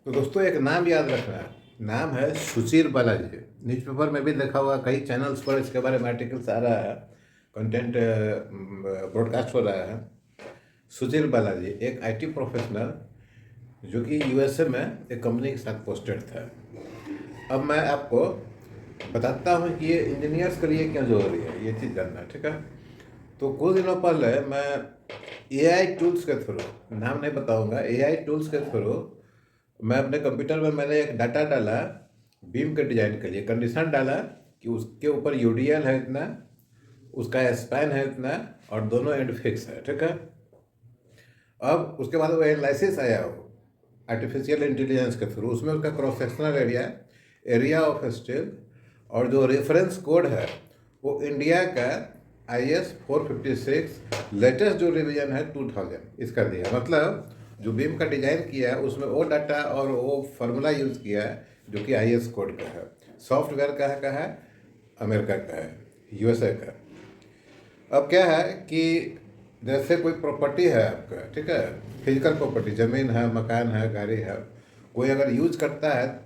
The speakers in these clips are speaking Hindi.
तो दोस्तों एक नाम याद रखना है। नाम है सुशील बालाजी। न्यूज़पेपर में भी देखा हुआ, कई चैनल्स पर इसके बारे में आर्टिकल्स आ रहा है, कंटेंट ब्रॉडकास्ट हो रहा है। सुशील बालाजी एक आईटी प्रोफेशनल जो कि यूएसए में एक कंपनी के साथ पोस्टेड था। अब मैं आपको बताता हूँ कि ये इंजीनियर्स के लिए क्यों जरूरी है, ये चीज़ जानना, ठीक है। तो कुछ दिनों पहले मैं एआई टूल्स के थ्रू, नाम नहीं बताऊंगा, एआई टूल्स के थ्रू मैं अपने कंप्यूटर में मैंने एक डाटा डाला बीम के डिजाइन के लिए, कंडीशन डाला कि उसके ऊपर यूडीएल है इतना, उसका स्पैन है इतना, और दोनों एंड फिक्स है, ठीक है। अब उसके बाद वो एनालिसिस आया हो आर्टिफिशियल इंटेलिजेंस के थ्रू, उसमें उसका cross sectional area, area of steel, और जो रेफरेंस कोड है वो इंडिया का IS 456 लेटेस्ट जो रिवीजन है 2000 इसका दिया। मतलब जो बीम का डिजाइन किया है उसमें वो डाटा और वो फार्मूला यूज़ किया है जो कि IS कोड का है। सॉफ्टवेयर का है, अमेरिका का है, यूएसए का। अब क्या है कि जैसे कोई प्रॉपर्टी है आपका, ठीक है, फिजिकल प्रॉपर्टी, ज़मीन है, मकान है, गाड़ी है, कोई अगर यूज करता है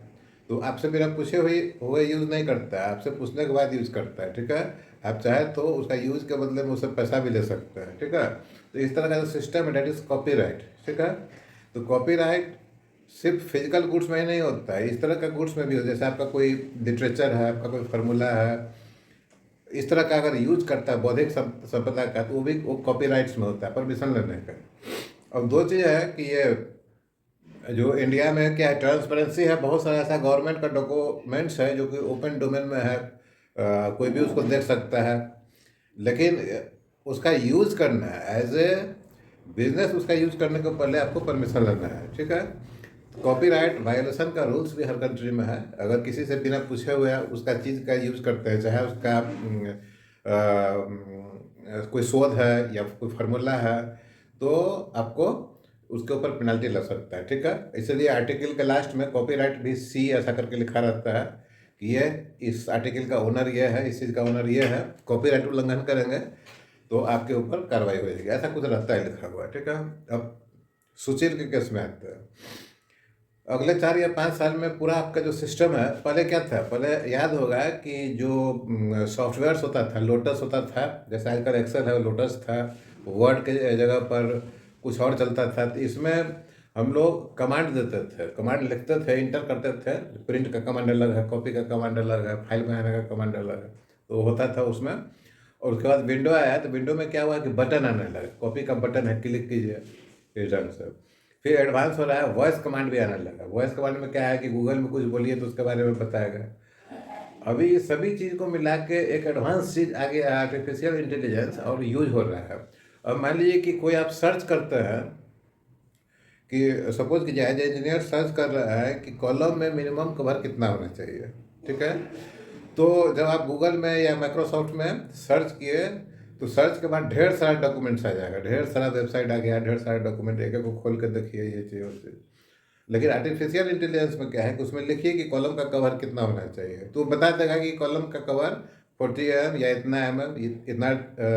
तो आपसे बिना पूछे हुए यूज़ नहीं करता है, आपसे पूछने के बाद यूज़ करता है, ठीक है। आप चाहे तो उसका यूज़ के बदले में उससे पैसा भी ले सकते हैं, ठीक है। तो इस तरह का जो सिस्टम है डेट इज़ कॉपीराइट, ठीक है। तो कॉपीराइट सिर्फ फिजिकल गुड्स में ही नहीं होता है, इस तरह का गुड्स में भी हो। जैसे आपका कोई लिटरेचर है, आपका कोई फार्मूला है, इस तरह का अगर यूज करता है बौद्धिक संपदा का, तो वो कॉपीराइट्स में होता है, परमिशन लेने का। और दो चीज़ है कि ये जो इंडिया में क्या है, ट्रांसपेरेंसी है, बहुत सारा ऐसा गवर्नमेंट का डॉक्यूमेंट्स है जो कि ओपन डोमेन में है, कोई भी उसको देख सकता है। लेकिन उसका यूज़ करना है एज ए बिजनेस, उसका यूज़ करने के पहले आपको परमिशन लेना है, ठीक है। कॉपीराइट वायोलेशन का रूल्स भी हर कंट्री में है। अगर किसी से बिना पूछे हुए उसका चीज़ का यूज़ करते हैं, चाहे उसका कोई शोध है या कोई फार्मूला है, तो आपको उसके ऊपर पेनल्टी लग सकता है, ठीक है। इसलिए आर्टिकल के लास्ट में कॉपीराइट भी सी ऐसा करके लिखा रहता है कि ये इस आर्टिकल का ओनर ये है, इस चीज़ का ओनर ये है। कॉपीराइट उल्लंघन करेंगे तो आपके ऊपर कार्रवाई हो जाएगी, ऐसा कुछ रहता है लिखा हुआ, ठीक है। अब सुशील के केस में आते हैं। अगले 4 या 5 साल में पूरा आपका जो सिस्टम है, पहले क्या था, पहले याद होगा कि जो सॉफ्टवेयर्स होता था, लोटस होता था, जैसे आजकल एक्सेल है, लोटस था। वर्ड के जगह पर कुछ और चलता था। तो इसमें हम लोग कमांड देते थे, कमांड लिखते थे, इंटर करते थे। प्रिंट का कमांड अलग है, कॉपी का कमांड अलग है, फाइल बनाने का कमांड अलग है, तो होता था उसमें। और उसके बाद विंडो आया, तो विंडो में क्या हुआ कि बटन आने लगा, कॉपी का बटन है, क्लिक कीजिए, इस ढंग से। फिर एडवांस हो रहा है, वॉइस कमांड भी आने लगा। वॉइस कमांड में क्या है कि गूगल में कुछ बोलिए तो उसके बारे में बताएगा। अभी ये सभी चीज़ को मिला के एक एडवांस चीज़ आ गया, आर्टिफिशियल इंटेलिजेंस, और यूज हो रहा है। अब मान लीजिए कि कोई आप सर्च करते हैं, कि सपोज कीजिए एज इंजीनियर सर्च कर रहा है कि कॉलम में मिनिमम कवर कितना होना चाहिए, ठीक है। तो जब आप गूगल में या माइक्रोसॉफ्ट में सर्च किए, तो सर्च के बाद ढेर सारा डॉक्यूमेंट्स आ जाएगा, ढेर सारा वेबसाइट आ गया, ढेर सारा डॉक्यूमेंट, एक एक को खोल कर देखिए, ये चीज़ वो चीज़। लेकिन आर्टिफिशियल इंटेलिजेंस में क्या है कि उसमें लिखिए कि कॉलम का कवर कितना होना चाहिए, तो बता देगा कि कॉलम का कवर 40 mm या इतना इतना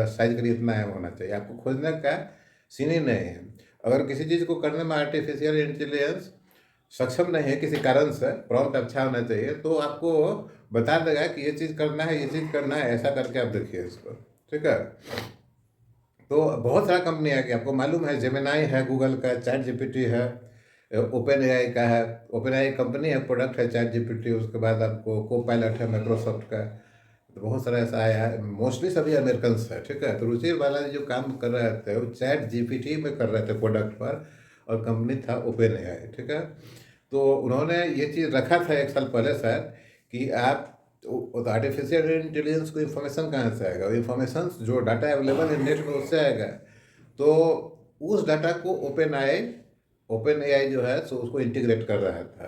साइज के लिए इतना होना चाहिए। आपको खोजने का सीन ही नहीं है। अगर किसी चीज़ को करने में आर्टिफिशियल इंटेलिजेंस सक्षम नहीं है किसी कारण से, प्रॉम्प्ट अच्छा होना चाहिए, तो आपको बता देगा कि ये चीज़ करना है, ये चीज़ करना है, ऐसा करके आप देखिए इसको, ठीक है। तो बहुत सारा कंपनी है कि आपको मालूम है, जेमिनाई है गूगल का, चैट जीपीटी है ओपन एआई का है। ओपन एआई कंपनी है, प्रोडक्ट है चैट जीपीटी। उसके बाद आपको को पायलट है माइक्रोसॉफ्ट का। तो बहुत सारा ऐसा आया है, मोस्टली सभी अमेरिकन है, ठीक है। तो रुचि वाला जो काम कर रहे थे वो चैट जीपीटी में कर रहे थे प्रोडक्ट पर, और कंपनी था ओपन एआई, ठीक है। तो उन्होंने ये चीज़ रखा था 1 साल पहले शायद, कि आप तो आर्टिफिशियल इंटेलिजेंस को इन्फॉर्मेशन कहाँ से आएगा, इन्फॉर्मेशन जो डाटा अवेलेबल है नेट में उससे आएगा। तो उस डाटा को ओपन एआई जो है सो उसको इंटीग्रेट कर रहा था,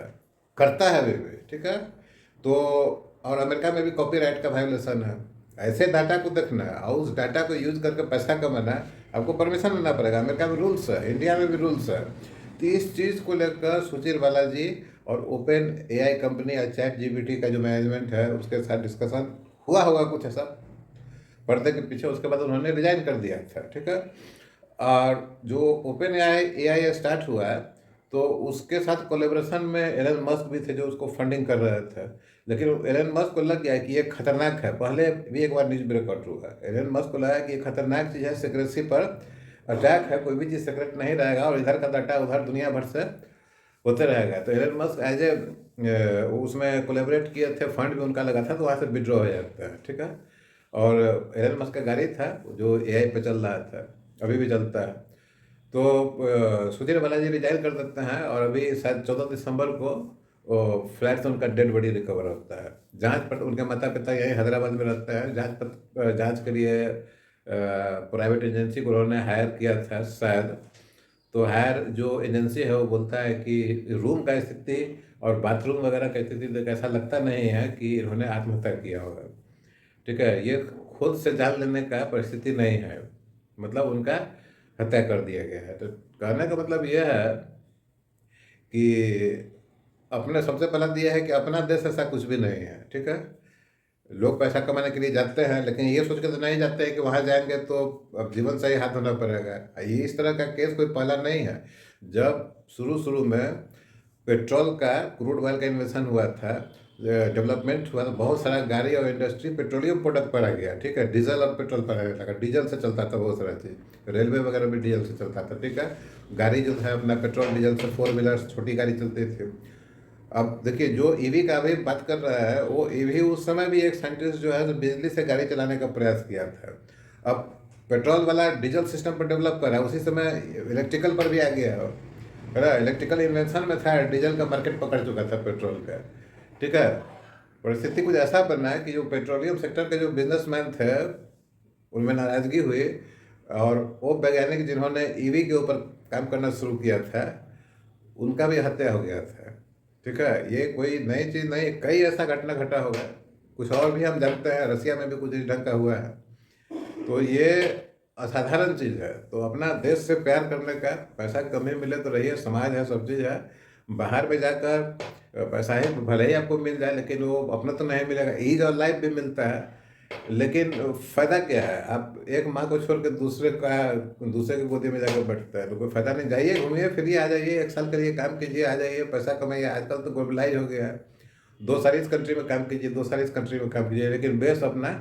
करता है अभी भी, ठीक है। तो और अमेरिका में भी कॉपीराइट का वायोलेशन है। ऐसे डाटा को देखना है और उस डाटा को यूज करके पैसा कमाना है, आपको परमिशन लेना पड़ेगा। अमेरिका में रूल्स है, इंडिया में भी रूल्स है। तो इस चीज़ को लेकर सुशील बालाजी और ओपन एआई कंपनी या चैट जीपीटी का जो मैनेजमेंट है उसके साथ डिस्कशन हुआ होगा कुछ ऐसा पर्दे के पीछे। उसके बाद उन्होंने रिजाइन कर दिया था, ठीक है। और जो ओपन एआई एआई स्टार्ट हुआ है, तो उसके साथ कोलेब्रेशन में एलन मस्क भी थे जो उसको फंडिंग कर रहे थे। लेकिन एलन मस्क को लग गया कि ये खतरनाक है, पहले भी एक बार न्यूज ब्रेकआउट हुआ, एलन मस्क को लगा कि ये खतरनाक चीज़ है, सिक्रेसी पर अटैक है, कोई भी चीज़ सीक्रेट नहीं रहेगा और इधर का डाटा उधर दुनिया भर से होते रहेगा। तो एलन मस्क एज ए उसमें कोलेबरेट किए थे, फंड भी उनका लगा था, तो वहाँ से विड्रॉ हो जाता है, ठीक है। और एलन मस्क का गाड़ी था जो एआई पे चल रहा था, अभी भी चलता है। तो सुधीर बालाजी रिजाइन कर देते हैं और अभी शायद 14 दिसंबर को फ्लैट से उनका डेड बॉडी रिकवर होता है। जांच पर उनके माता पिता यहीं हैदराबाद में रहते हैं, जांच के लिए प्राइवेट एजेंसी को उन्होंने हायर किया था शायद। तो हायर जो एजेंसी है वो बोलता है कि रूम का स्थिति और बाथरूम वगैरह की स्थिति देख ऐसा लगता नहीं है कि इन्होंने आत्महत्या किया होगा, ठीक है। ये खुद से जान लेने का परिस्थिति नहीं है, मतलब उनका हत्या कर दिया गया है। तो कहने का मतलब यह है कि अपने सबसे पहला तो यह है कि अपना देश ऐसा कुछ भी नहीं है, ठीक है। लोग पैसा कमाने के लिए जाते हैं, लेकिन ये सोच के तो नहीं जाते हैं कि वहाँ जाएंगे तो अब जीवन से ही हाथ धोना पड़ेगा। ये इस तरह का केस कोई पहला नहीं है। जब शुरू में पेट्रोल का, क्रूड ऑयल का इन्वेंशन हुआ था, डेवलपमेंट हुआ, तो बहुत सारा गाड़ी और इंडस्ट्री पेट्रोलियम प्रोडक्ट पर आ गया, ठीक है। डीजल और पेट्रोल पर आने लगा, डीजल से चलता था बहुत सारा चीज़, रेलवे वगैरह भी डीजल से चलता था, ठीक है। गाड़ी जो था अपना पेट्रोल डीजल से, 4 व्हीलर छोटी गाड़ी चलती थी। अब देखिए जो ईवी का अभी बात कर रहा है, वो ईवी उस समय भी एक साइंटिस्ट जो है जो बिजली से गाड़ी चलाने का प्रयास किया था। अब पेट्रोल वाला डीजल सिस्टम पर डेवलप कर रहा है, उसी समय इलेक्ट्रिकल पर भी आ गया है। इलेक्ट्रिकल इन्वेंशन में था, डीजल का मार्केट पकड़ चुका था पेट्रोल का, ठीक है। परिस्थिति कुछ ऐसा बनना है कि जो पेट्रोलियम सेक्टर के जो बिजनेसमैन थे उनमें नाराजगी हुई और वो वैज्ञानिक जिन्होंने ईवी के ऊपर काम करना शुरू किया था उनका भी हत्या हो गया था, ठीक है। ये कोई नई चीज़ नहीं, कई ऐसा घटना घटा होगा। कुछ और भी हम जानते हैं, रसिया में भी कुछ इस ढंग का हुआ है। तो ये असाधारण चीज़ है। तो अपना देश से प्यार करने का, पैसा कम ही मिले तो रहिए, समाज है, सब चीज़ है। बाहर में जाकर पैसा ही भले ही आपको मिल जाए, लेकिन वो अपना तो नहीं मिलेगा। ईज और लाइफ भी मिलता है, लेकिन फ़ायदा क्या है? आप एक माँ को छोड़ के दूसरे की गोदी में जाकर बैठते हैं तो कोई फ़ायदा नहीं। जाइए, घूमिए फिरिए, आ जाइए, 1 साल के लिए काम कीजिए, आ जाइए, पैसा कमाइए। आजकल तो ग्लोबलाइज हो गया है, 2 साल इस कंट्री में काम कीजिए, 2 साल इस कंट्री में काम कीजिए, लेकिन बेस अपना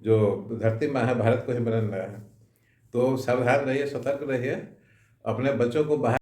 जो धरती माँ है, भारत को ही बनना है। तो सावधान रहिए, सतर्क रहिए, अपने बच्चों को बाहर